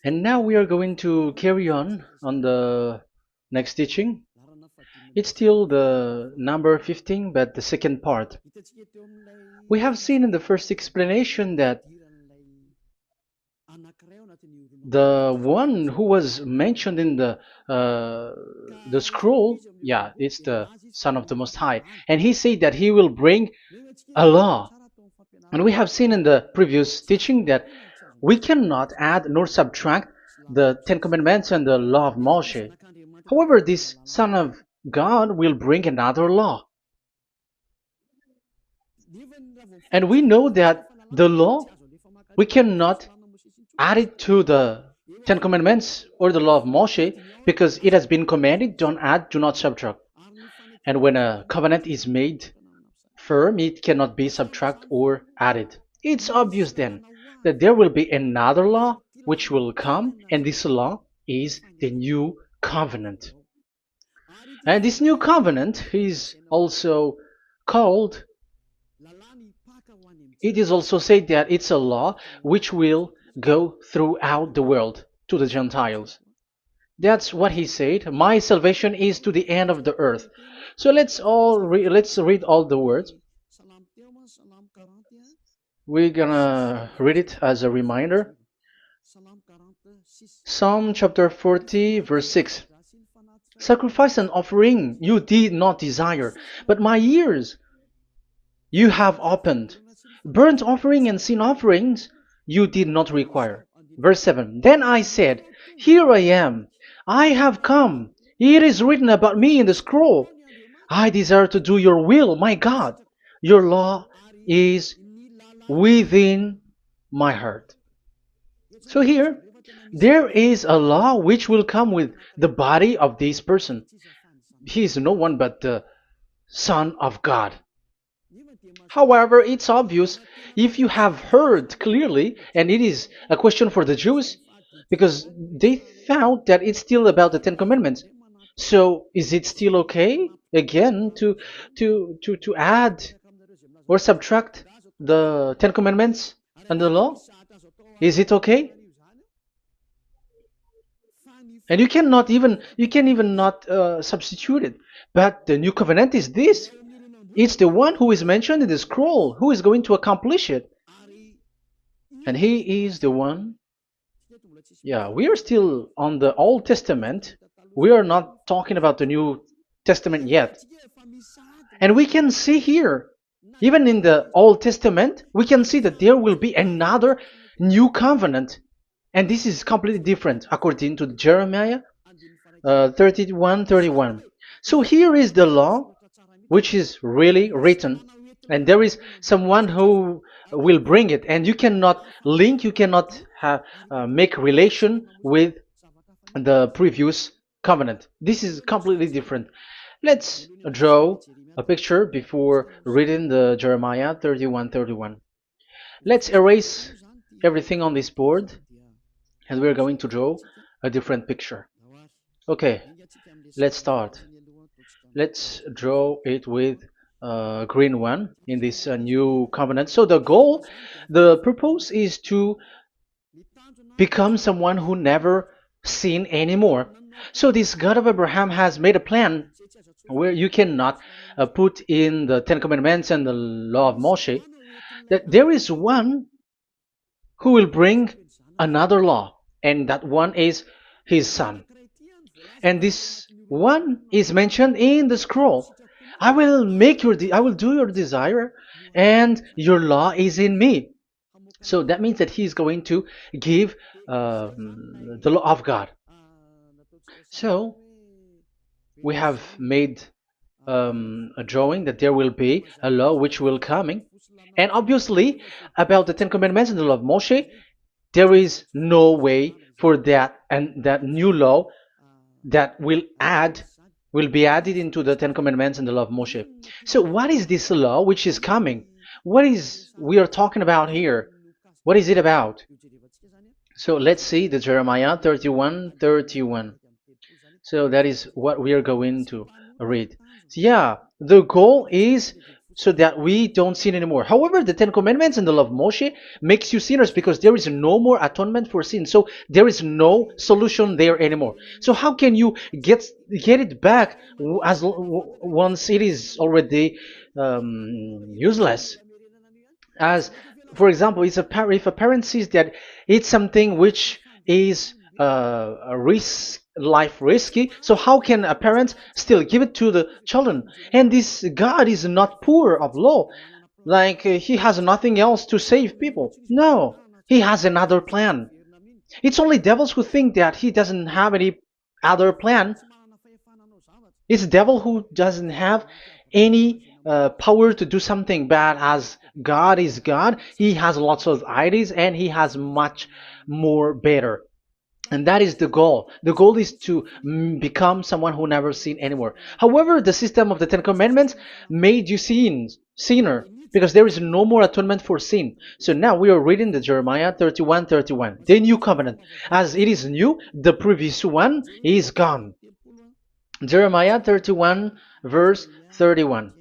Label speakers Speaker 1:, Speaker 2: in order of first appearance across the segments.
Speaker 1: And now we are going to carry on the next teaching. It's still the number 15, but the second part. We have seen in the first explanation that the one who was mentioned in the scroll, yeah, it's the Son of the Most High, and he said that he will bring a law. And we have seen in the previous teaching that we cannot add nor subtract the Ten Commandments and the law of Moshe. However, this Son of God will bring another law. And we know that the law, we cannot add it to the Ten Commandments or the law of Moshe because it has been commanded, don't add, do not subtract. And when a covenant is made firm, it cannot be subtracted or added. It's obvious then that there will be another law which will come, and this law is the new covenant. And this new covenant is also called, it is also said that it's a law which will go throughout the world to the Gentiles. That's what he said. My salvation is to the end of the earth. So let's read all the words. We're gonna read it as a reminder. Psalm chapter 40, verse 6. Sacrifice and offering you did not desire, but my ears you have opened. Burnt offering and sin offerings you did not require. Verse 7. Then I said, here I am. I have come. It is written about me in the scroll. I desire to do your will, my God. Your law is within my heart. So here, there is a law which will come with the body of this person. He is no one but the Son of God. However, it's obvious if you have heard clearly, and it is a question for the Jews, because they found that it's still about the Ten Commandments. So is it still okay again to add or subtract the Ten Commandments and the law? Is it okay? And you can even not substitute it. But the new covenant is this. It's the one who is mentioned in the scroll who is going to accomplish it. And he is the one. Yeah, we are still on the Old Testament. We are not talking about the New Testament yet. And we can see here, even in the Old Testament, we can see that there will be another new covenant. And this is completely different according to Jeremiah 31:31. So here is the law which is really written, and there is someone who will bring it, and you cannot link, you cannot make relation with the previous covenant. This is completely different. Let's draw a picture before reading the Jeremiah 31:31. Let's erase everything on this board, and we're going to draw a different picture. Okay, let's start. Let's draw it with a green one in this new covenant. So the purpose is to become someone who never sin anymore. So this God of Abraham has made a plan where you cannot put in the Ten Commandments and the law of Moshe, that there is one who will bring another law, and that one is his son. And this one is mentioned in the scroll. I will do your desire, and your law is in me. So that means that he is going to give the law of God. So we have made a drawing that there will be a law which will coming, and obviously about the Ten Commandments and the law of Moshe, there is no way for that and that new law that will be added into the Ten Commandments and the law of Moshe. So what is this law which is coming? What is we are talking about here? What is it about? So let's see the Jeremiah 31:31. So that is what we are going to read. So yeah, the goal is so that we don't sin anymore. However, the Ten Commandments and the law of Moshe makes you sinners because there is no more atonement for sin. So there is no solution there anymore. So how can you get it back once it is already useless? As for example, if a parent sees that it's something which is a risk life risky, so how can a parent still give it to the children? And this God is not poor of law, like he has nothing else to save people. No, he has another plan. It's only devils who think that he doesn't have any other plan. It's the devil who doesn't have any power to do something bad. As God is God, he has lots of ideas and he has much more better. And that is the goal. The goal is to become someone who never sin anymore. However, the system of the Ten Commandments made you sinner, because there is no more atonement for sin. So now we are reading the Jeremiah 31:31, the new covenant. As it is new, the previous one is gone. Jeremiah 31 verse 31.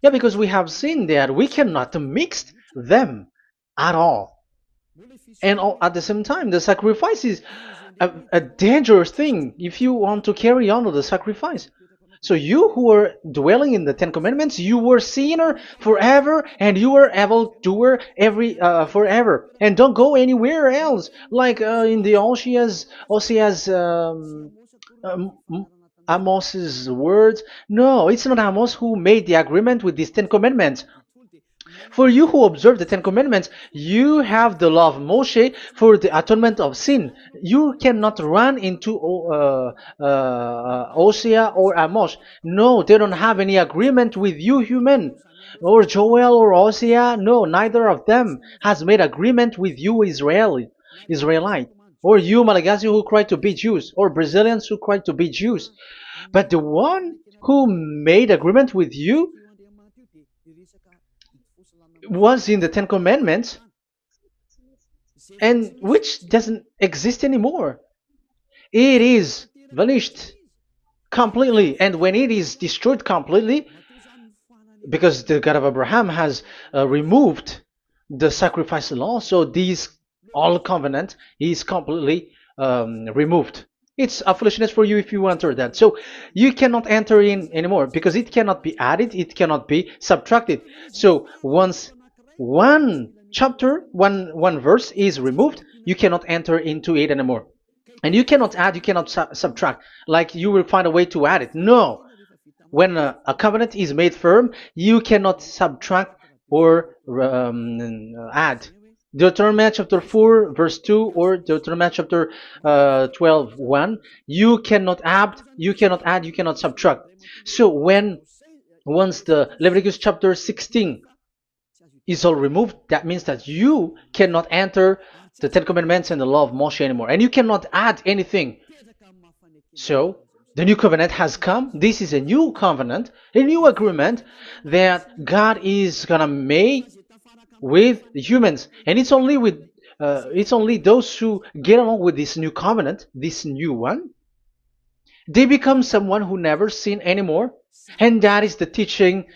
Speaker 1: Yeah, because we have seen that we cannot mix them at all. And at the same time, the sacrifice is a dangerous thing if you want to carry on with the sacrifice. So you who are dwelling in the Ten Commandments, you were sinner forever, and you were evil doer forever, and don't go anywhere else. Like in the Osea's Amos's words. No, it's not Amos who made the agreement with these Ten Commandments. For you who observe the Ten Commandments, you have the law of Moshe for the atonement of sin. You cannot run into Hosea or Amos. No, they don't have any agreement with you, human. Or Joel or Hosea. No, neither of them has made agreement with you, Israelite. Or you, Malagasy, who cry to be Jews. Or Brazilians who cry to be Jews. But the one who made agreement with you was in the Ten Commandments, and which doesn't exist anymore. It is vanished completely, and when it is destroyed completely, because the God of Abraham has removed the sacrifice law, so this all covenant is completely removed. It's a foolishness for you if you enter that. So you cannot enter in anymore because it cannot be added, it cannot be subtracted. So once one chapter, one verse is removed, you cannot enter into it anymore. And you cannot add, you cannot subtract. Like you will find a way to add it. No. When a covenant is made firm, you cannot subtract or add. Deuteronomy chapter 4 verse 2 or Deuteronomy chapter 12:1, you cannot add, you cannot subtract. So once the Leviticus chapter 16 is all removed, that means that you cannot enter the Ten Commandments and the law of Moshe anymore, and you cannot add anything. So the new covenant has come. This is a new covenant, a new agreement that God is gonna make with humans, and it's only those who get along with this new covenant, this new one, they become someone who never sin anymore. And that is the teaching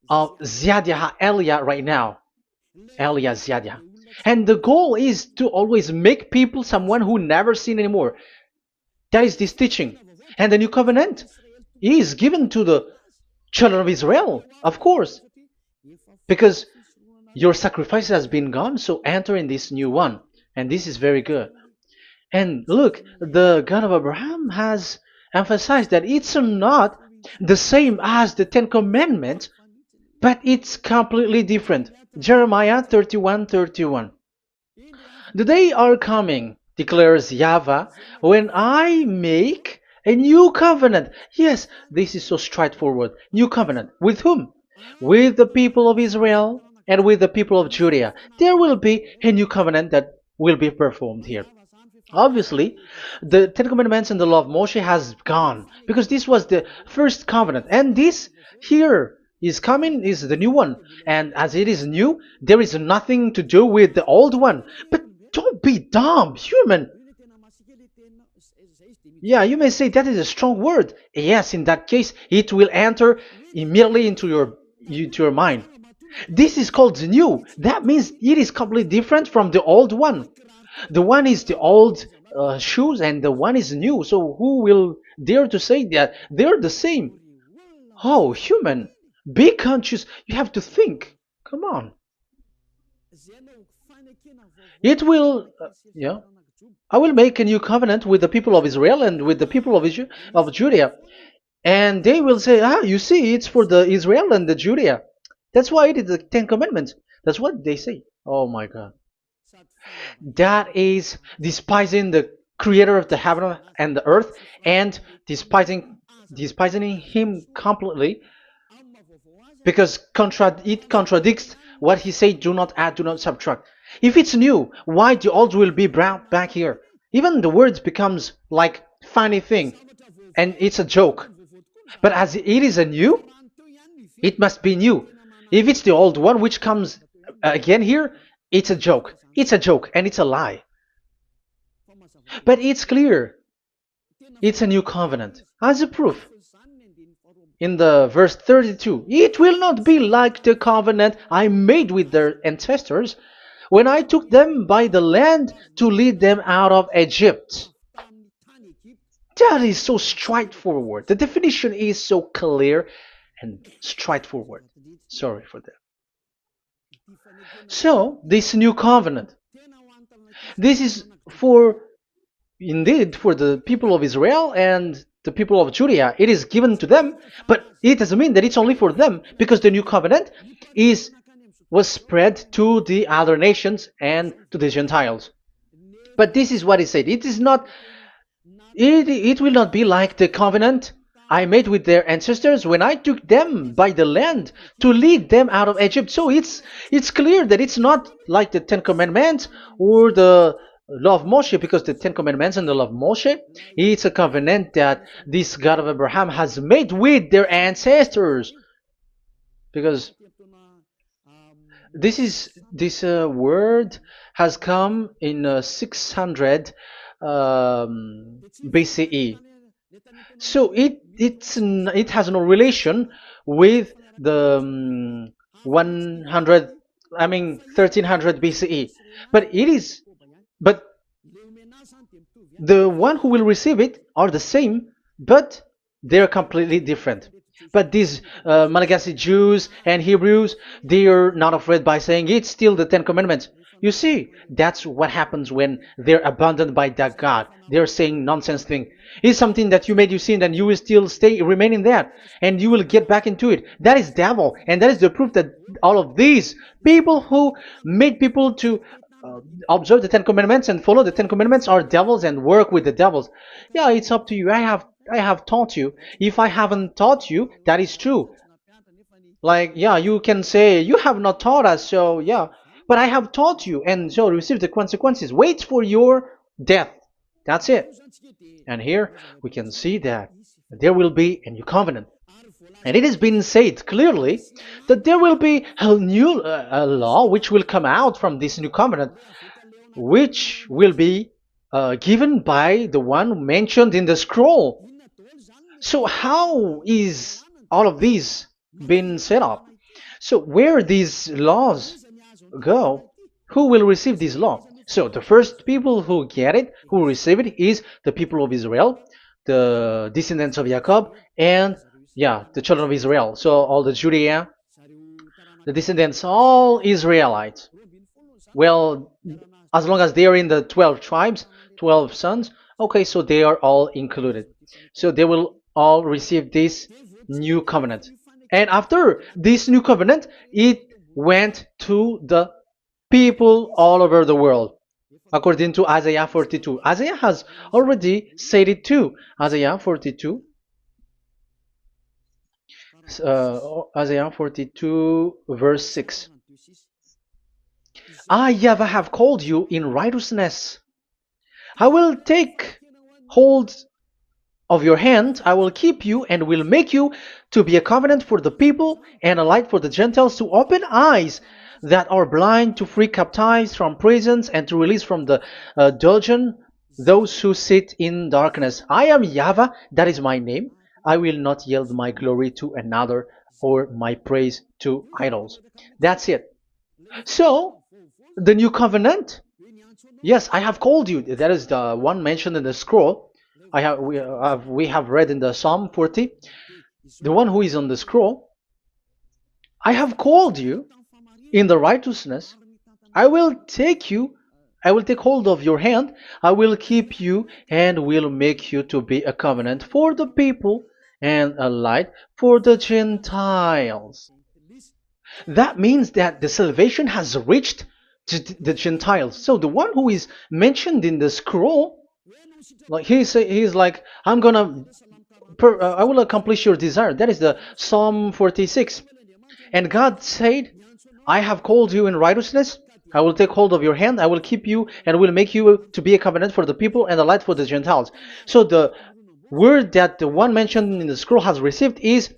Speaker 1: of Ziadia Elia right now, Elia Ziadia. And the goal is to always make people someone who never sin anymore. That is this teaching. And the new covenant is given to the children of Israel, of course, because your sacrifice has been gone, so enter in this new one. And this is very good. And look, the God of Abraham has emphasized that it's not the same as the Ten Commandments, but it's completely different. Jeremiah 31:31. The day are coming, declares YAHVAH, when I make a new covenant. Yes, this is so straightforward. New covenant. With whom? With the people of Israel and with the people of Judea. There will be a new covenant that will be performed here. Obviously, the Ten Commandments and the law of Moshe has gone because this was the first covenant, and this here is coming is the new one. And as it is new, there is nothing to do with the old one. But don't be dumb, human. Yeah, you may say that is a strong word. Yes, in that case, it will enter immediately into your mind. This is called the new. That means it is completely different from the old one. The one is the old shoes and the one is new. So who will dare to say that they're the same? Oh, human, be conscious. You have to think. Come on. It will, yeah. I will make a new covenant with the people of Israel and with the people of Judea. And they will say, ah, you see, it's for the Israel and the Judea. That's why it is the Ten Commandments. That's what they say. Oh my God. That is despising the creator of the heaven and the earth and despising him completely because it contradicts what he said, do not add, do not subtract. If it's new, why the old will be brought back here? Even the words becomes like funny thing and it's a joke. But as it is a new, it must be new. If it's the old one which comes again here, it's a joke. It's a joke and it's a lie. But it's clear. It's a new covenant. As a proof, in the verse 32, it will not be like the covenant I made with their ancestors when I took them by the land to lead them out of Egypt. That is so straightforward. The definition is so clear and straightforward. Sorry for that. So, this new covenant, this is indeed for the people of Israel and the people of Judea. It is given to them, but it doesn't mean that it's only for them, because the new covenant was spread to the other nations and to the Gentiles. But this is what he said. It will not be like the covenant I made with their ancestors when I took them by the land to lead them out of Egypt. So it's clear that it's not like the Ten Commandments or the law of Moshe, because the Ten Commandments and the law of Moshe, it's a covenant that this God of Abraham has made with their ancestors. Because this word has come in 600 BCE. So it has no relation with the 1300 BCE. But the one who will receive it are the same, but they're completely different. But these Malagasy Jews and Hebrews, they are not afraid by saying it's still the Ten Commandments. You see, that's what happens when they're abandoned by that God. They're saying nonsense thing. It's something that you made you sin, and you will still remain in that, and you will get back into it. That is devil, and that is the proof that all of these people who made people to observe the Ten Commandments and follow the Ten Commandments are devils and work with the devils. Yeah, it's up to you. I have taught you. If I haven't taught you, that is true. Like, yeah, you can say you have not taught us, so yeah. But I have taught you, and so receive the consequences. Wait for your death. That's it. And here we can see that there will be a new covenant. And it has been said clearly that there will be a new law which will come out from this new covenant, which will be given by the one mentioned in the scroll. So how is all of these been set up? So where these laws go, who will receive this law? So the first people who get it, who receive it, is the people of Israel, the descendants of Jacob, and the children of Israel. So all the Judea, the descendants, all Israelites. Well, as long as they are in the 12 tribes, 12 sons, okay, so they are all included. So they will all receive this new covenant. And after this new covenant, it went to the people all over the world, according to Isaiah 42. Isaiah has already said it too. Isaiah 42. Isaiah 42 verse 6. I, YAHVAH, have called you in righteousness. I will take hold of your hand, I will keep you and will make you to be a covenant for the people and a light for the Gentiles, to open eyes that are blind, to free captives from prisons, and to release from the dungeon those who sit in darkness. I am YAHVAH, that is my name. I will not yield my glory to another or my praise to idols. That's it. So, the new covenant, yes, I have called you. That is the one mentioned in the scroll. We have read in the Psalm 40, the one who is on the scroll. I have called you in the righteousness. I will take you, I will take hold of your hand, I will keep you, and will make you to be a covenant for the people and a light for the Gentiles. That means that the salvation has reached to the Gentiles. So the one who is mentioned in the scroll, like he's like, I will accomplish your desire. That is the Psalm 46. And God said, I have called you in righteousness. I will take hold of your hand. I will keep you and will make you to be a covenant for the people and a light for the Gentiles. So the word that the one mentioned in the scroll has received is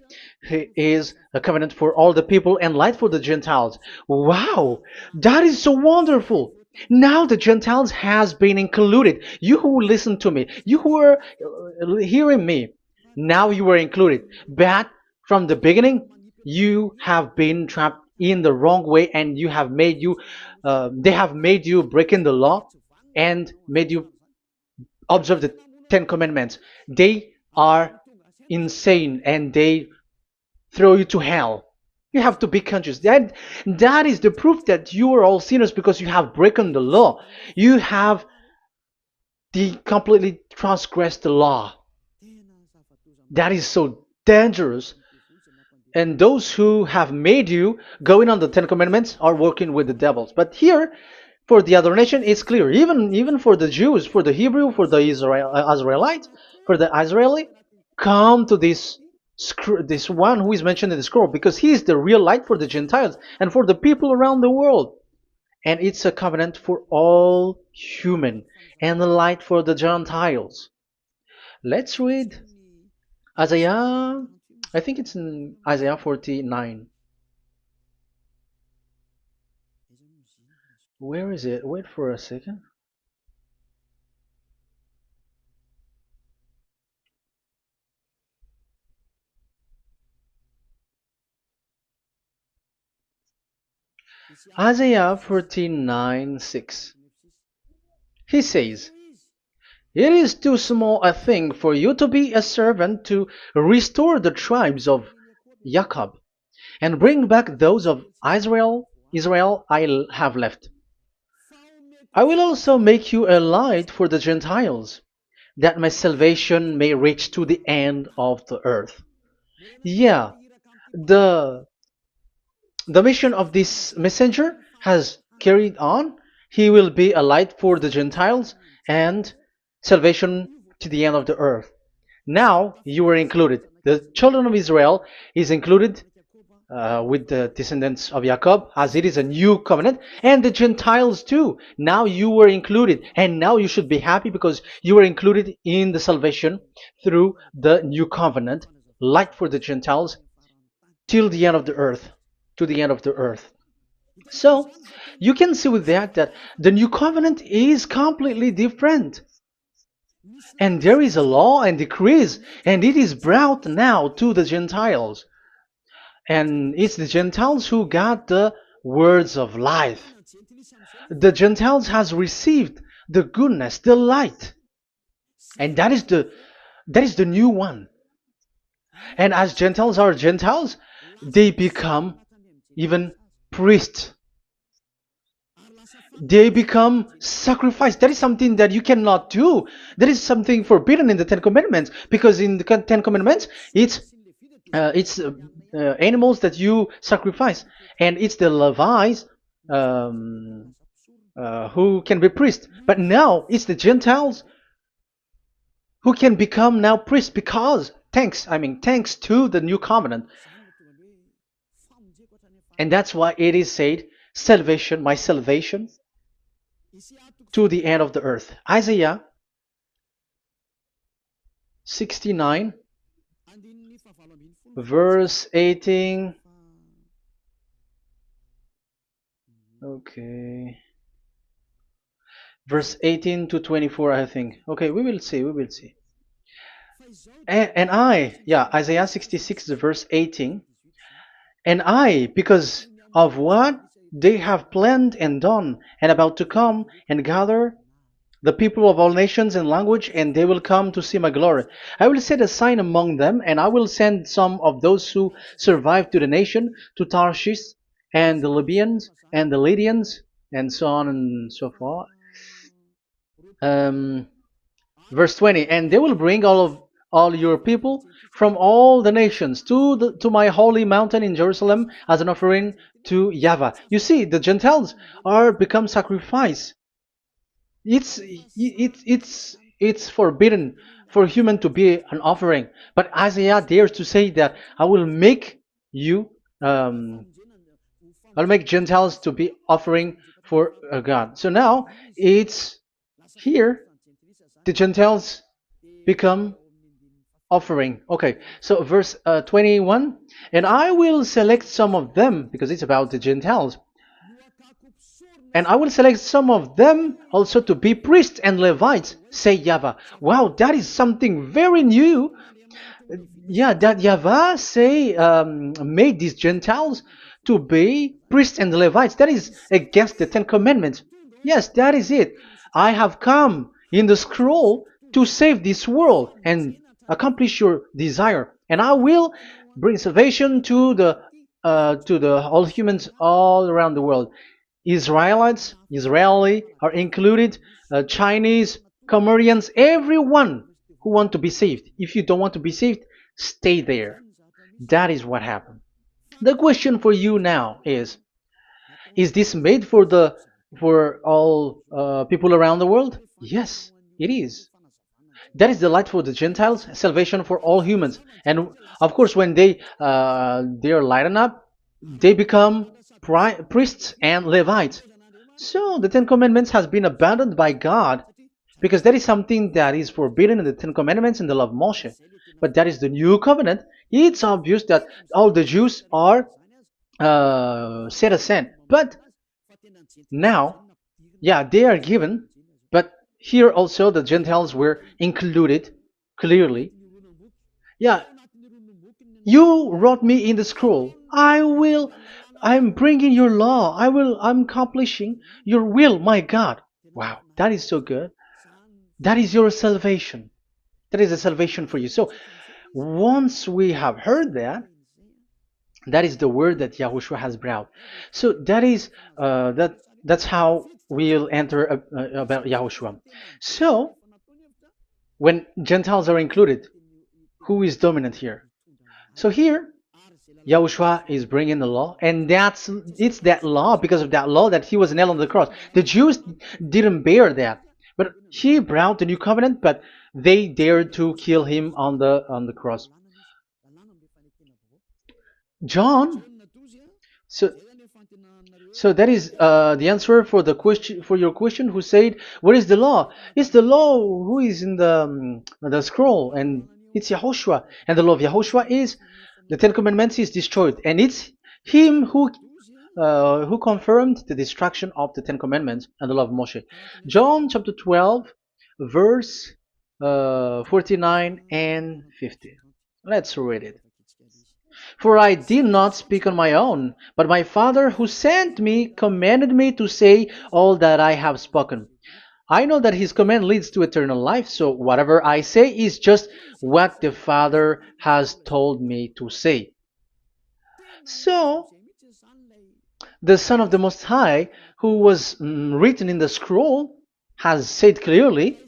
Speaker 1: a covenant for all the people and light for the Gentiles. Wow, that is so wonderful. Now the Gentiles has been included. You who listen to me, you who are hearing me, now you are included. But from the beginning, you have been trapped in the wrong way, and they have made you breaking the law and made you observe the Ten Commandments. They are insane and they throw you to hell. You have to be conscious. That is the proof that you are all sinners because you have broken the law. You have completely transgressed the law. That is so dangerous. And those who have made you going on the Ten Commandments are working with the devils. But here, for the other nation, it's clear. Even for the Jews, for the Hebrew, for the Israelite, for the Israeli, come to this one who is mentioned in the scroll, because he is the real light for the Gentiles and for the people around the world. And it's a covenant for all human and a light for the Gentiles. Let's read Isaiah. I think it's in Isaiah 49. Where is it? Wait for a second. Isaiah 49:6. He says, it is too small a thing for you to be a servant to restore the tribes of Jacob and bring back those of Israel I have left. I will also make you a light for the Gentiles, that my salvation may reach to the end of the earth. Yeah, the the mission of this messenger has carried on. He will be a light for the Gentiles and salvation to the end of the earth. Now you are included. The children of Israel is included with the descendants of Jacob, as it is a new covenant, and the Gentiles too. Now you were included, and now you should be happy because you were included in the salvation through the new covenant, light for the Gentiles, till the end of the earth, to the end of the earth. So you can see with that the new covenant is completely different. And there is a law and decrees, and it is brought now to the Gentiles. And it's the Gentiles who got the words of life. The Gentiles has received the goodness, the light. And that is the new one. And as Gentiles are Gentiles, they become even priests. They become sacrificed. That is something that you cannot do. That is something forbidden in the Ten Commandments, because in the Ten Commandments it's animals that you sacrifice, and it's the Levites who can be priests. But now it's the Gentiles who can become now priests, because thanks to the new covenant. And that's why it is said, salvation, my salvation to the end of the earth. Isaiah 69 verse 18. Okay, verse 18 to 24, I think. Okay, we will see. And I, yeah, Isaiah 66, verse 18, and I, because of what they have planned and done, and about to come and gather the people of all nations and language, and they will come to see my glory. I will set a sign among them, and I will send some of those who survive to the nation, to Tarshish, and the Libyans, and the Lydians, and so on and so forth. Um, Verse 20, and they will bring all your people from all the nations to my holy mountain in Jerusalem as an offering to YAHVAH. You see, the Gentiles are become sacrifice. It's forbidden for human to be an offering, but Isaiah dares to say that you um, I'll make Gentiles to be offering for God. So now it's here the Gentiles become offering. Okay, so verse 21, and I will select some of them, because it's about the Gentiles, and I will select some of them also to be priests and Levites, say YAHVAH. Wow, that is something very new. Yeah, that YAHVAH say made these Gentiles to be priests and Levites. That is against the Ten Commandments. Yes, that is it. I have come in the scroll to save this world and accomplish your desire, and I will bring salvation to the all humans all around the world. Israeli are included, Chinese, Comorians, everyone who want to be saved. If you don't want to be saved, stay there. That is what happened. The question for you now is this made for all people around the world? Yes, it is. That is the light for the Gentiles, salvation for all humans. And of course, when they are lightened up, they become priests and Levites. So the Ten Commandments has been abandoned by God, because that is something that is forbidden in the Ten Commandments in the law of Moshe. But that is the new covenant. It's obvious that all the Jews are set aside. But now, yeah, they are given, but here also the Gentiles were included clearly. Yeah, you wrote me in the scroll. I'm bringing your law. I'm accomplishing your will, my God. Wow, that is so good. That is your salvation. That is a salvation for you. So once we have heard that, that is the word that Yahushua has brought. So that's how we'll enter about Yahushua. So when Gentiles are included, who is dominant here? So here, Yahushua is bringing the law, and it's that law, because of that law, that he was nailed on the cross. The Jews didn't bear that, but he brought the new covenant, but they dared to kill him on the cross. John, so so that is the answer for your question. Who said, "What is the law?" It's the law who is in the scroll, and it's Yahushua. And the law of Yahushua is the Ten Commandments is destroyed, and it's him who confirmed the destruction of the Ten Commandments and the law of Moshe. John chapter 12, verse 49 and 50. Let's read it. For I did not speak on my own, but my Father who sent me commanded me to say all that I have spoken. I know that his command leads to eternal life, so whatever I say is just what the Father has told me to say. So, the Son of the Most High, who was written in the scroll, has said clearly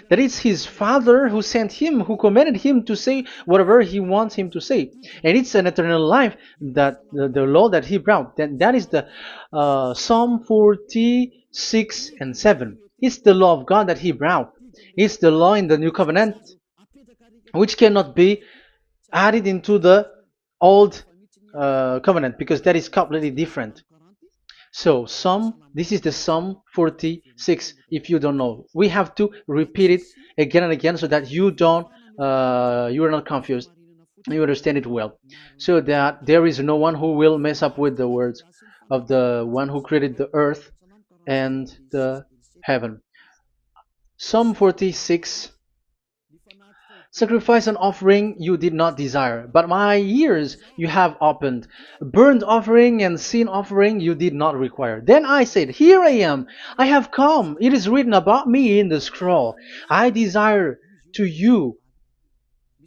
Speaker 1: that it's his Father who sent him, who commanded him to say whatever he wants him to say. And it's an eternal life, that the law that he brought. That is the Psalm 46 and 7. It's the law of God that he brought. It's the law in the new covenant, which cannot be added into the old covenant, because that is completely different. So this is the Psalm 46. If you don't know, we have to repeat it again and again, so that you are not confused. You understand it well, so that there is no one who will mess up with the words of the one who created the earth and the heaven. Psalm 46. Sacrifice and offering you did not desire, but my ears you have opened. Burnt offering and sin offering you did not require. Then I said, here I am. I have come. It is written about me in the scroll. I desire to you,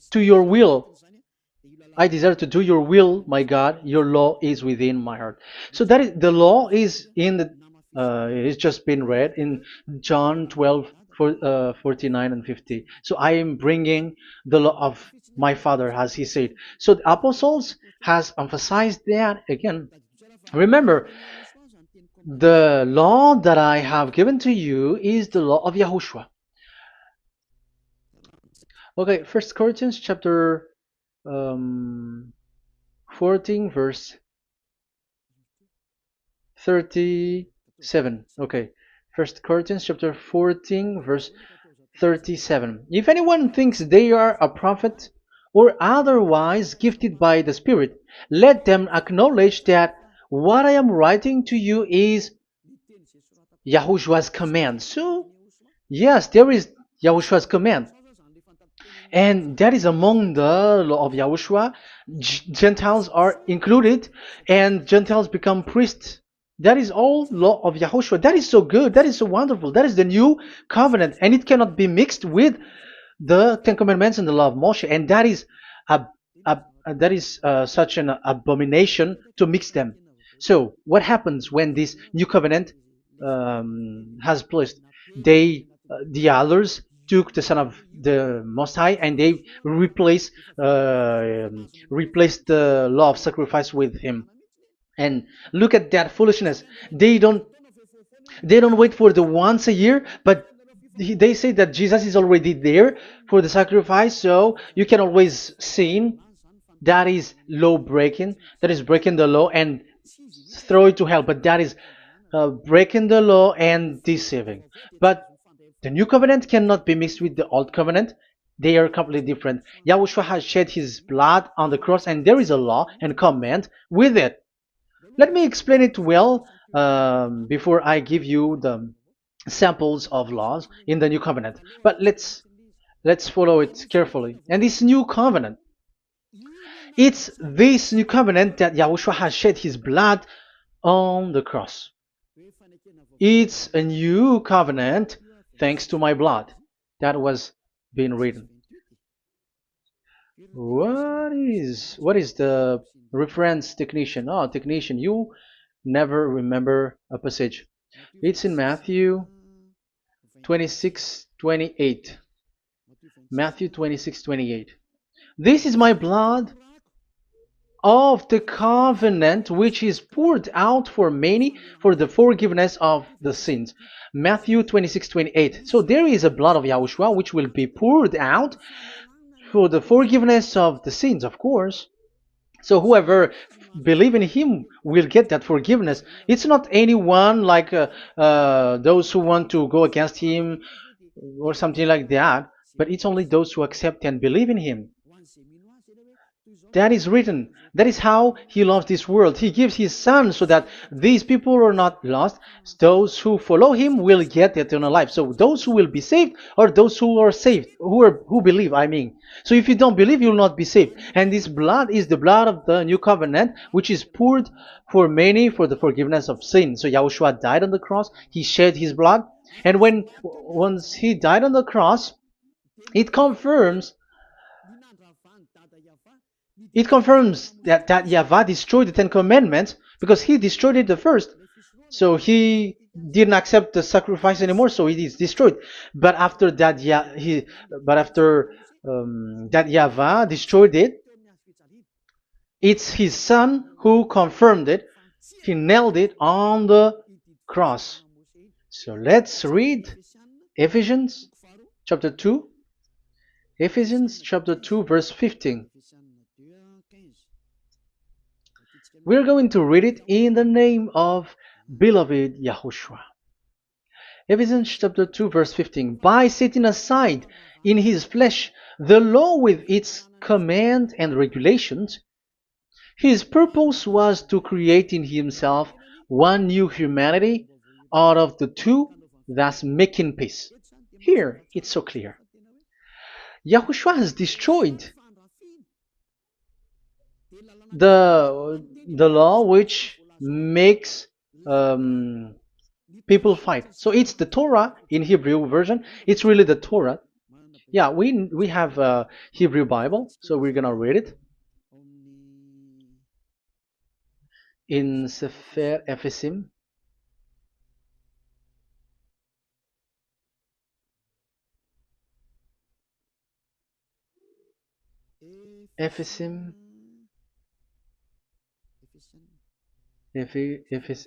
Speaker 1: to your will. I desire to do your will, my God. Your law is within my heart. So that is the law is in the it's just been read in John 12 49 and 50. So I am bringing the law of my Father, as he said. So the apostles has emphasized that again. Remember, the law that I have given to you is the law of Yahushua. Okay, First Corinthians chapter um, 14 verse 37. Okay. First Corinthians chapter 14 verse 37. If anyone thinks they are a prophet or otherwise gifted by the Spirit, let them acknowledge that what I am writing to you is Yahushua's command. So, yes, there is Yahushua's command. And that is among the law of Yahushua. Gentiles are included, and Gentiles become priests. That is all law of Yahushua. That is so good. That is so wonderful. That is the new covenant, and it cannot be mixed with the Ten Commandments and the law of Moshe. And that is such an abomination to mix them. So, what happens when this new covenant has placed? The others took the Son of the Most High and they replaced the law of sacrifice with him. And look at that foolishness. They don't wait for the once a year, but they say that Jesus is already there for the sacrifice, so you can always sin. That is law breaking. That is breaking the law and throw it to hell. But that is breaking the law and deceiving. But the new covenant cannot be mixed with the old covenant. They are completely different. Yahushua has shed his blood on the cross, and there is a law and command with it. Let me explain it well before I give you the samples of laws in the new covenant. But let's follow it carefully. And this new covenant, it's this new covenant that Yahushua has shed his blood on the cross. It's a new covenant thanks to my blood that was being written. What is the reference technician? Oh, technician, you never remember a passage. It's in Matthew 26:28. Matthew 26:28. This is my blood of the covenant which is poured out for many for the forgiveness of the sins. Matthew 26:28. So there is a blood of Yahushua which will be poured out for the forgiveness of the sins, of course. So whoever believe in him will get that forgiveness. It's not anyone like those who want to go against him or something like that, but it's only those who accept and believe in him. That is written. That is how he loves this world. He gives his son so that these people are not lost. Those who follow him will get eternal life. So those who will be saved are those who are saved, who believe, I mean. So if you don't believe, you will not be saved. And this blood is the blood of the new covenant, which is poured for many for the forgiveness of sin. So Yahushua died on the cross. He shed his blood. And once he died on the cross, it confirms that YAHVAH destroyed the Ten Commandments because he destroyed it the first. So he didn't accept the sacrifice anymore, so it is destroyed. But after that, that YAHVAH destroyed it, it's his son who confirmed it. He nailed it on the cross. So let's read Ephesians chapter 2. Ephesians chapter 2 verse 15. We're going to read it in the name of beloved Yahushua. Ephesians chapter 2 verse 15. By setting aside in his flesh the law with its command and regulations, his purpose was to create in himself one new humanity out of the two, thus making peace. Here, it's so clear. Yahushua has destroyed the law which makes people fight. So it's the Torah in Hebrew version. It's really the Torah. Yeah, we have a Hebrew Bible, so we're gonna read it in Sefer Ephesim. Ephesim.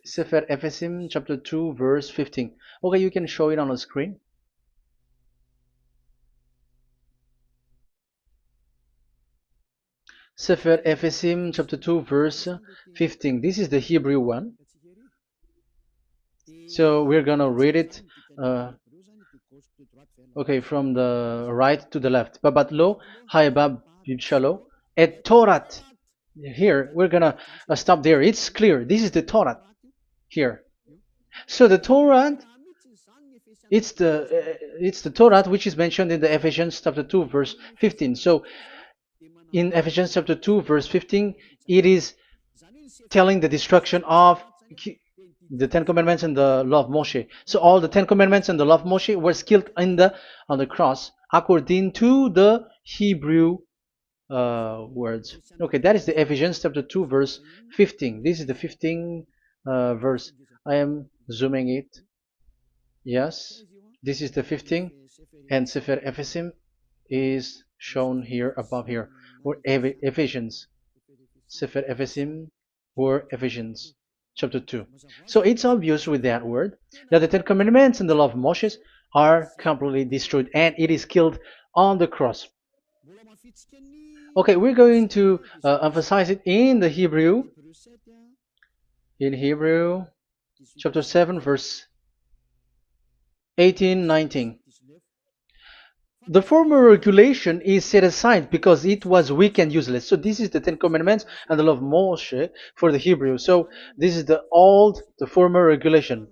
Speaker 1: Sefer Ephesim chapter 2 verse 15. Okay, you can show it on the screen. Sefer Ephesim chapter 2 verse 15. This is the Hebrew one. So we're gonna read it okay, from the right to the left. Babat lo haibab shalo et Torat. Here we're gonna stop there. It's clear. This is the Torah here. So the Torah, it's the Torah which is mentioned in the Ephesians chapter 2 verse 15. So in Ephesians chapter 2 verse 15, it is telling the destruction of the Ten Commandments and the law of Moshe. So all the Ten Commandments and the law of Moshe were killed on the cross according to the Hebrew words. Okay, that is the Ephesians chapter 2 verse 15. This is the 15 verse. I am zooming it. Yes, this is the 15, and Sefer Ephesim is shown here above here, or Ephesians. Sefer Ephesim or Ephesians chapter 2. So it's obvious with that word that the Ten Commandments and the law of Moses are completely destroyed, and it is killed on the cross. Okay, we're going to emphasize it in the Hebrew. In Hebrew chapter 7 verse 18, 19. The former regulation is set aside because it was weak and useless. So this is the Ten Commandments and the law of Moshe for the Hebrew. So this is the former regulation.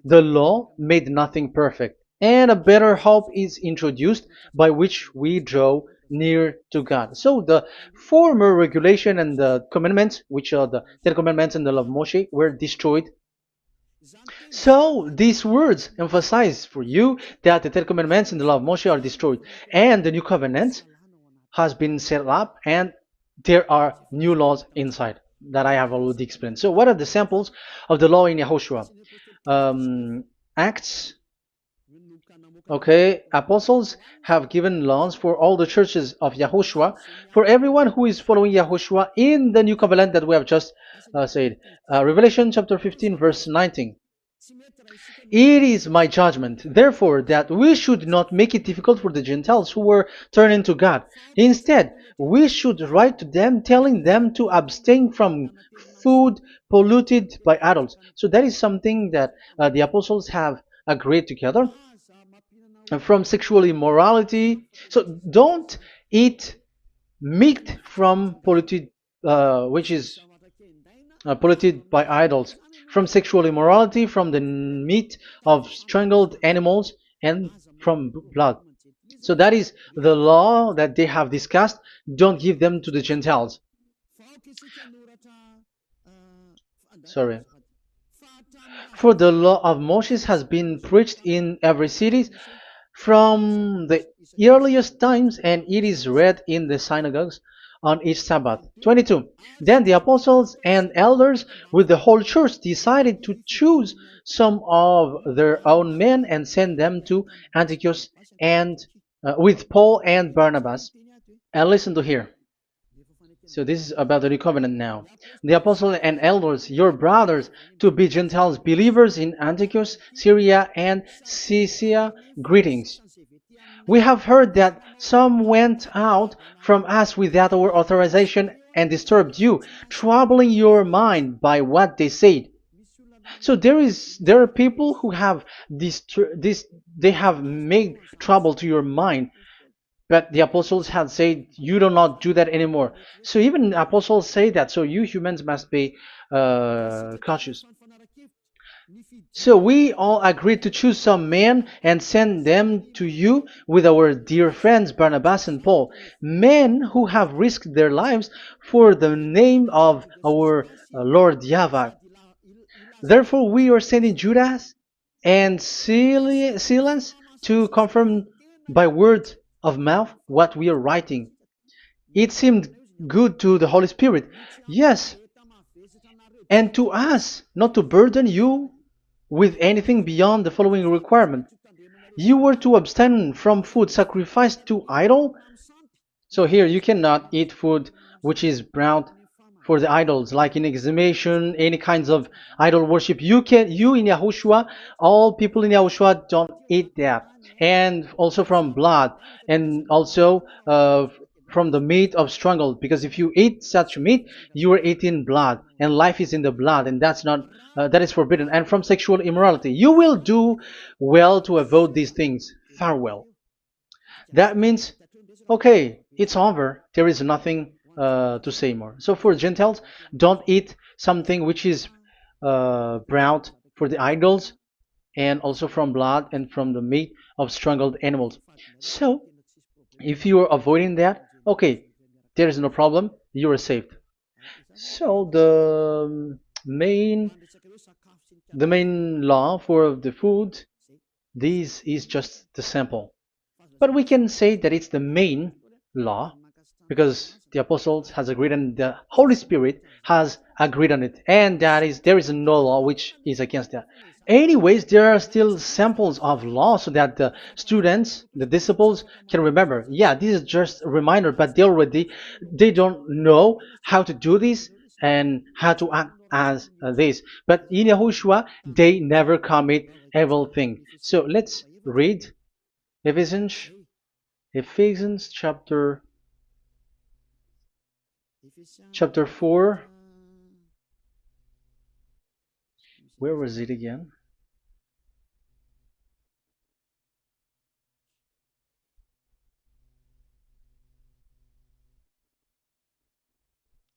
Speaker 1: The law made nothing perfect, and a better hope is introduced by which we draw near to God. So the former regulation and the commandments, which are the Ten Commandments and the law of Moshe, were destroyed. So these words emphasize for you that the Ten Commandments and the law of Moshe are destroyed, and the new covenant has been set up, and there are new laws inside that I have already explained. So what are the samples of the law in Yahushua? Acts. Okay, apostles have given laws for all the churches of Yahushua, for everyone who is following Yahushua in the new covenant that we have just said. Revelation chapter 15 verse 19. It is my judgment, therefore, that we should not make it difficult for the Gentiles who were turning to God. Instead, we should write to them telling them to abstain from food polluted by idols. So that is something that the apostles have agreed together. From sexual immorality. So don't eat meat from polluted, which is polluted by idols, from sexual immorality, from the meat of strangled animals, and from blood. So that is the law that they have discussed. Don't give them to the Gentiles. Sorry. For the law of Moses has been preached in every city from the earliest times, and it is read in the synagogues on each Sabbath. 22. Then the apostles and elders with the whole church decided to choose some of their own men and send them to Antioch and with Paul and Barnabas. And listen to here. So this is about the new covenant now. The apostles and elders, your brothers, to be Gentiles believers in Antioch, Syria, and Cilicia, greetings. We have heard that some went out from us without our authorization and disturbed you, troubling your mind by what they said. So there are people who have they have made trouble to your mind, but the apostles had said you do not do that anymore. So even the apostles say that. So you humans must be cautious. So we all agreed to choose some men and send them to you with our dear friends Barnabas and Paul, men who have risked their lives for the name of our Lord YAHVAH. Therefore, we are sending Judas and Silas to confirm by word of mouth what we are writing. It seemed good to the Holy Spirit, yes, and to us, not to burden you with anything beyond the following requirement. You were to abstain from food sacrificed to idol. So here you cannot eat food which is brought for the idols, like in exhumation, any kinds of idol worship. You in Yahushua, all people in Yahushua don't eat that, and also from blood, and also from the meat of strangled. Because if you eat such meat, you are eating blood, and life is in the blood, and that's not that is forbidden. And from sexual immorality, you will do well to avoid these things. Farewell. That means, okay, it's over. There is nothing to say more. So for Gentiles, don't eat something which is brought for the idols, and also from blood and from the meat of strangled animals. So if you are avoiding that, okay, there is no problem. You are saved. So the main law for the food, this is just the sample. But we can say that it's the main law because the apostles has agreed and the Holy Spirit has agreed on it, and that is there is no law which is against that. Anyways, there are still samples of law so that the students, the disciples, can remember. Yeah, this is just a reminder, but they don't know how to do this and how to act as this. But in Yahushua, they never commit evil thing. So let's read Ephesians Ephesians chapter 4. Where was it again?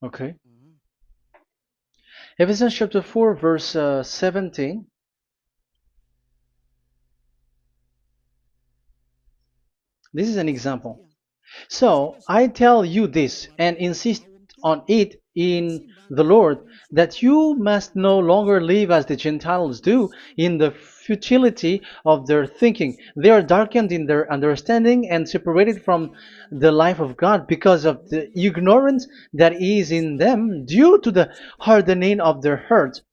Speaker 1: Okay. Ephesians chapter 4 verse 17. This is an example. So I tell you this and insist on it in the Lord, that you must no longer live as the Gentiles do in the futility of their thinking. They are darkened in their understanding and separated from the life of God because of the ignorance that is in them due to the hardening of their hearts.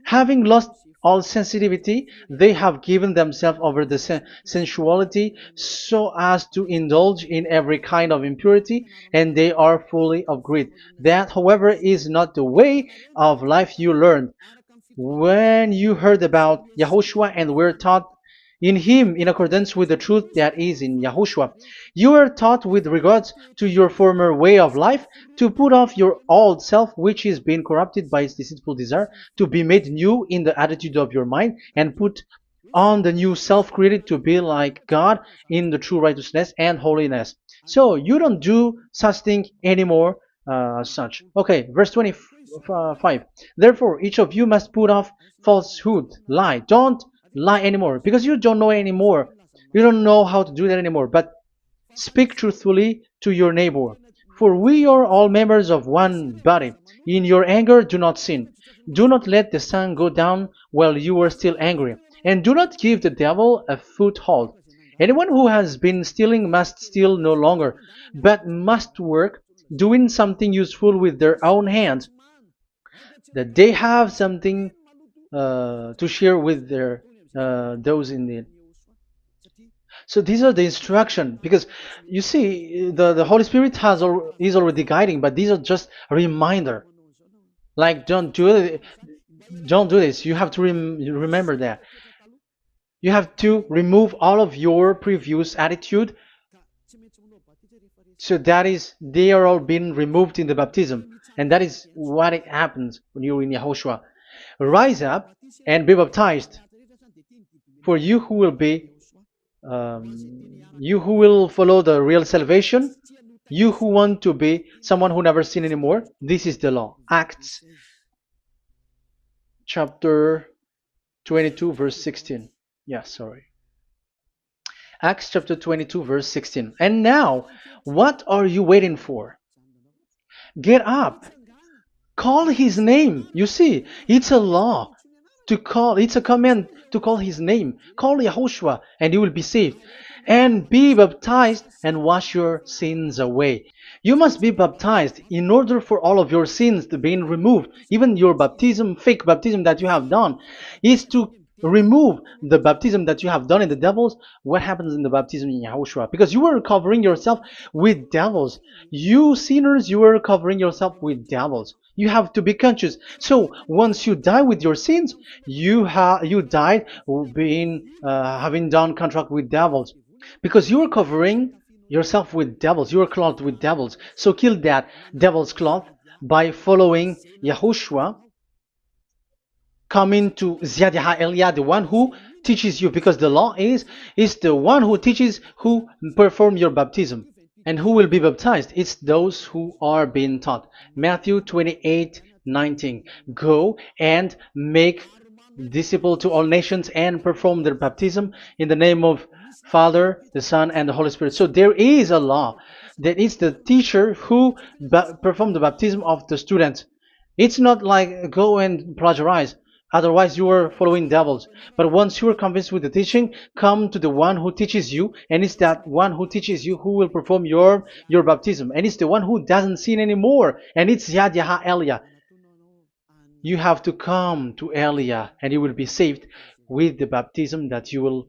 Speaker 1: Having lost all sensitivity, they have given themselves over to sensuality so as to indulge in every kind of impurity, and they are fully of greed. That, however, is not the way of life you learned when you heard about Yahushua and were taught in him in accordance with the truth that is in Yahushua. You are taught with regards to your former way of life to put off your old self, which is being corrupted by its deceitful desire, to be made new in the attitude of your mind, and put on the new self created to be like God in the true righteousness and holiness. So you don't do such thing anymore. Such. Okay, verse 25. Therefore, each of you must put off falsehood, lie. Don't lie anymore because you don't know anymore. You don't know how to do that anymore. But speak truthfully to your neighbor. For we are all members of one body. In your anger, do not sin. Do not let the sun go down while you are still angry. And do not give the devil a foothold. Anyone who has been stealing must steal no longer, but must work, doing something useful with their own hands, that they have something to share with their those in need. So these are the instruction because you see the Holy Spirit is already guiding, but these are just a reminder. Like don't do this. You have to remember that. You have to remove all of your previous attitude. So that is they are all being removed in the baptism, and that is what it happens when you're in Yahushua. Rise up and be baptized, for you who will follow the real salvation, you who want to be someone who never sin anymore. This is the law. Acts chapter 22 verse 16. Yeah, sorry. Acts chapter 22 verse 16. And now, what are you waiting for? Get up. Call his name. You see, it's a law to call, it's a command to call his name. Call Yahushua and you will be saved. And be baptized and wash your sins away. You must be baptized in order for all of your sins to be removed. Even your baptism, fake baptism that you have done, is to remove the baptism that you have done in the devils. What happens in the baptism in Yahushua? Because you were covering yourself with devils. You sinners, you were covering yourself with devils. You have to be conscious. So once you die with your sins, you died being having done contract with devils, because you are covering yourself with devils. You are clothed with devils. So kill that devil's cloth by following Yahushua, coming to Ziadiha Elia, the one who teaches you, because the law is the one who teaches who perform your baptism. And who will be baptized? It's those who are being taught. Matthew 28:19. Go and make disciple to all nations and perform their baptism in the name of Father, the Son, and the Holy Spirit. So there is a law that is the teacher who perform the baptism of the students. It's not like go and plagiarize. Otherwise, you are following devils. But once you are convinced with the teaching, come to the one who teaches you, and it's that one who teaches you who will perform your baptism. And it's the one who doesn't sin anymore. And it's Yad Yaha Elia. You have to come to Elia, and you will be saved with the baptism that you will,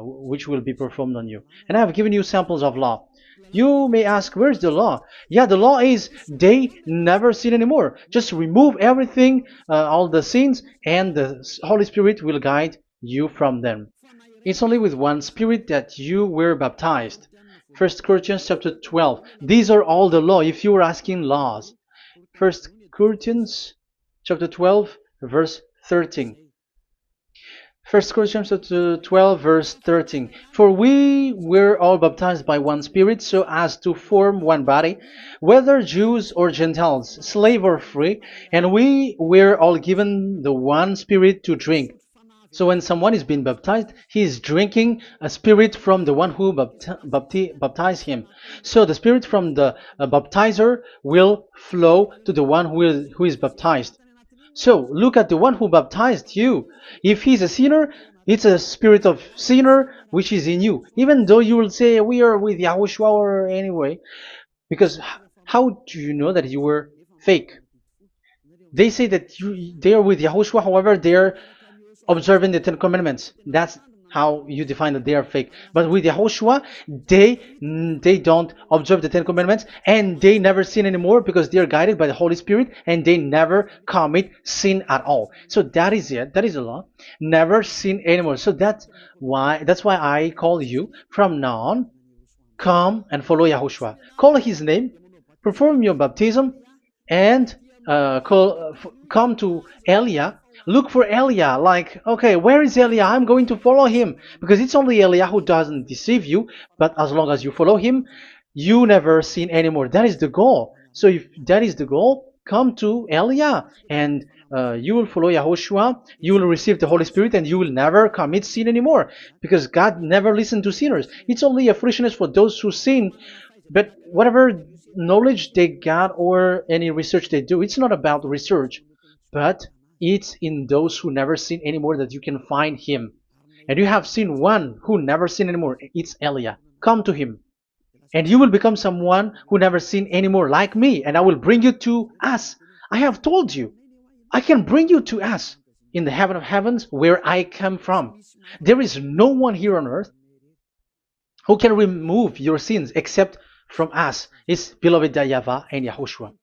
Speaker 1: which will be performed on you. And I have given you samples of law. You may ask, where's the law? Yeah, the law is they never sin anymore. Just remove everything, all the sins, and the Holy Spirit will guide you from them. It's only with one Spirit that you were baptized. 1 Corinthians chapter 12. These are all the law, if you were asking laws. 1 Corinthians chapter 12, verse 13. 1 Corinthians chapter 12, verse 13. For we were all baptized by one Spirit, so as to form one body, whether Jews or Gentiles, slave or free, and we were all given the one Spirit to drink. So when someone is being baptized, he is drinking a spirit from the one who baptized him. So the spirit from the baptizer will flow to the one who is baptized. So look at the one who baptized you. If he's a sinner, it's a spirit of sinner which is in you. Even though you will say we are with YAHOSHUAH or anyway, because how do you know that you were fake? They say that they are with YAHOSHUAH, however, they are observing the Ten Commandments. That's how you define that they are fake. But with YAHOSHUAH, they don't observe the Ten Commandments, and they never sin anymore because they are guided by the Holy Spirit, and they never commit sin at all. So that is it. That is the law. Never sin anymore. So that's why I call you from now on. Come and follow YAHOSHUAH. Call his name, perform your baptism, and come to Elia. Look for Elia, like, okay, where is Elia? I'm going to follow him. Because it's only Elia who doesn't deceive you, but as long as you follow him, you never sin anymore. That is the goal. So if that is the goal, come to Elia, and you will follow YAHOSHUAH, you will receive the Holy Spirit, and you will never commit sin anymore. Because God never listened to sinners. It's only a foolishness for those who sin, but whatever knowledge they got or any research they do, it's not about research, but it's in those who never sin anymore that you can find him. And you have seen one who never sin anymore. It's Elia. Come to him, and you will become someone who never sin anymore, like me, and I will bring you to us. I have told you, I can bring you to us in the heaven of heavens where I come from. There is no one here on earth who can remove your sins except from us. It's beloved YAHVAH and YAHOSHUAH.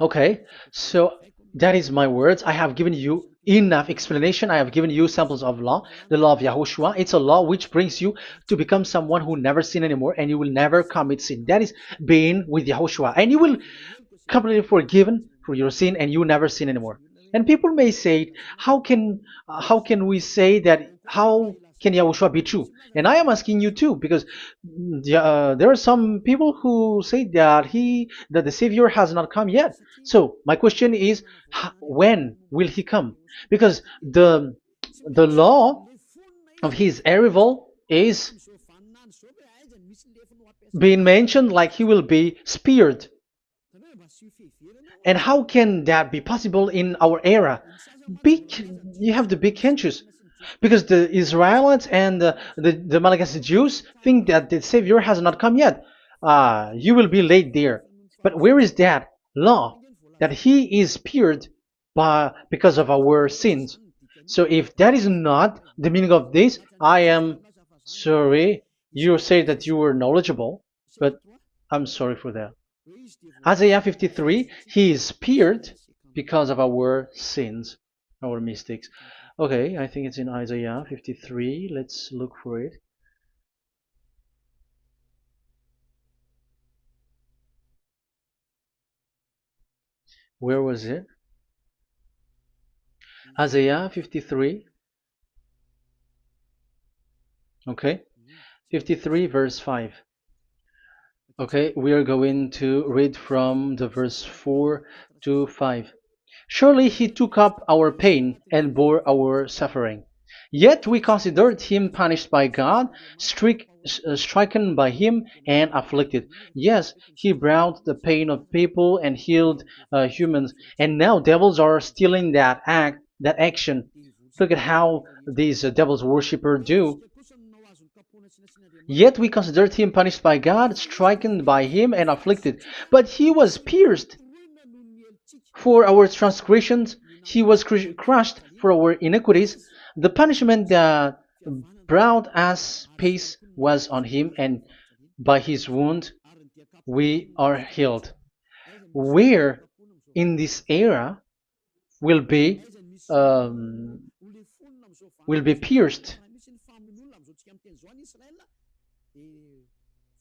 Speaker 1: Okay, so that is my words. I have given you enough explanation. I have given you samples of law, the law of YAHOSHUAH. It's a law which brings you to become someone who never sin anymore, and you will never commit sin. That is being with YAHOSHUAH, and you will completely forgiven for your sin, and you will never sin anymore. And people may say, how can we say that? How can Yahushua be true? And I am asking you too, because there are some people who say that the Savior has not come yet. So my question is, when will he come? Because the law of his arrival is being mentioned like he will be speared. And how can that be possible in our era? You have to be conscious, because the Israelites and the Malagasy Jews think that the Savior has not come yet. You will be late there. But where is that law that he is speared because of our sins? So if that is not the meaning of this, I am sorry. You say that you were knowledgeable, but I'm sorry for that. Isaiah 53, he is speared because of our sins, our mistakes. Okay, I think it's in Isaiah 53. Let's look for it. Where was it? Isaiah 53. Okay, 53 verse 5. Okay, we are going to read from the verse 4 to 5. Surely he took up our pain and bore our suffering. Yet we considered him punished by God, stricken by him, and afflicted. Yes, he brought the pain of people and healed humans. And now devils are stealing that action. Look at how these devils worshippers do. Yet we considered him punished by God, stricken by him, and afflicted. But he was pierced for our transgressions, he was crushed for our iniquities. The punishment that brought us peace was on him, and by his wound we are healed. Where in this era will be um, will be pierced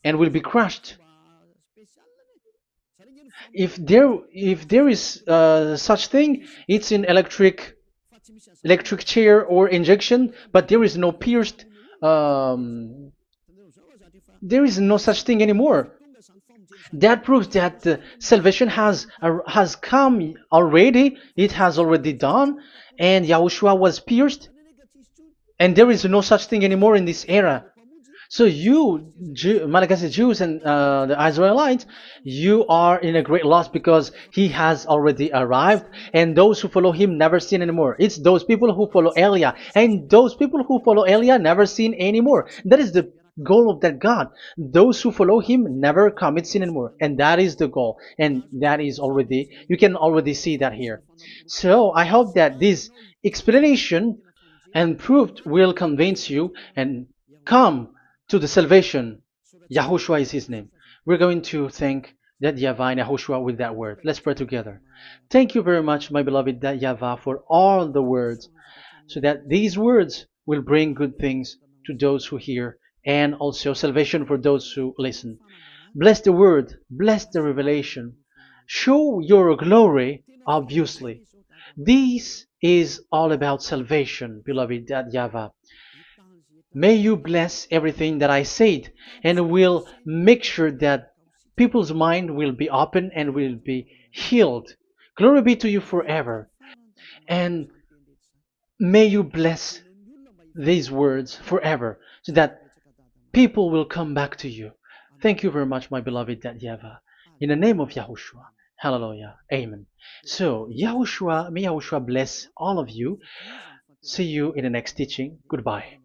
Speaker 1: and will be crushed. If there is such thing, it's in electric chair or injection, but there is no pierced. Um, there is no such thing anymore. That proves that salvation has come already. It has already done, and Yahushua was pierced, and there is no such thing anymore in this era. So you, Malagasy Jews and the Israelites, you are in a great loss, because he has already arrived, and those who follow him never sin anymore. It's those people who follow Elia, and those people who follow Elia never sin anymore. That is the goal of that God. Those who follow him never commit sin anymore, and that is the goal. And that is already, you can already see that here. So I hope that this explanation and proof will convince you and come to the salvation. Yahushua is his name. We're going to thank that YAHVAH and Yahushua with that word. Let's pray together. Thank you very much, my beloved that YAHVAH, for all the words, so that these words will bring good things to those who hear, and also salvation for those who listen. Bless the word, bless the revelation. Show your glory, obviously. This is all about salvation, beloved that YAHVAH. May you bless everything that I said, and will make sure that people's mind will be open and will be healed. Glory be to you forever. And may you bless these words forever, so that people will come back to you. Thank you very much, my beloved that YAHVAH. In the name of Yahushua. Hallelujah. Amen. So, Yahushua, may Yahushua bless all of you. See you in the next teaching. Goodbye.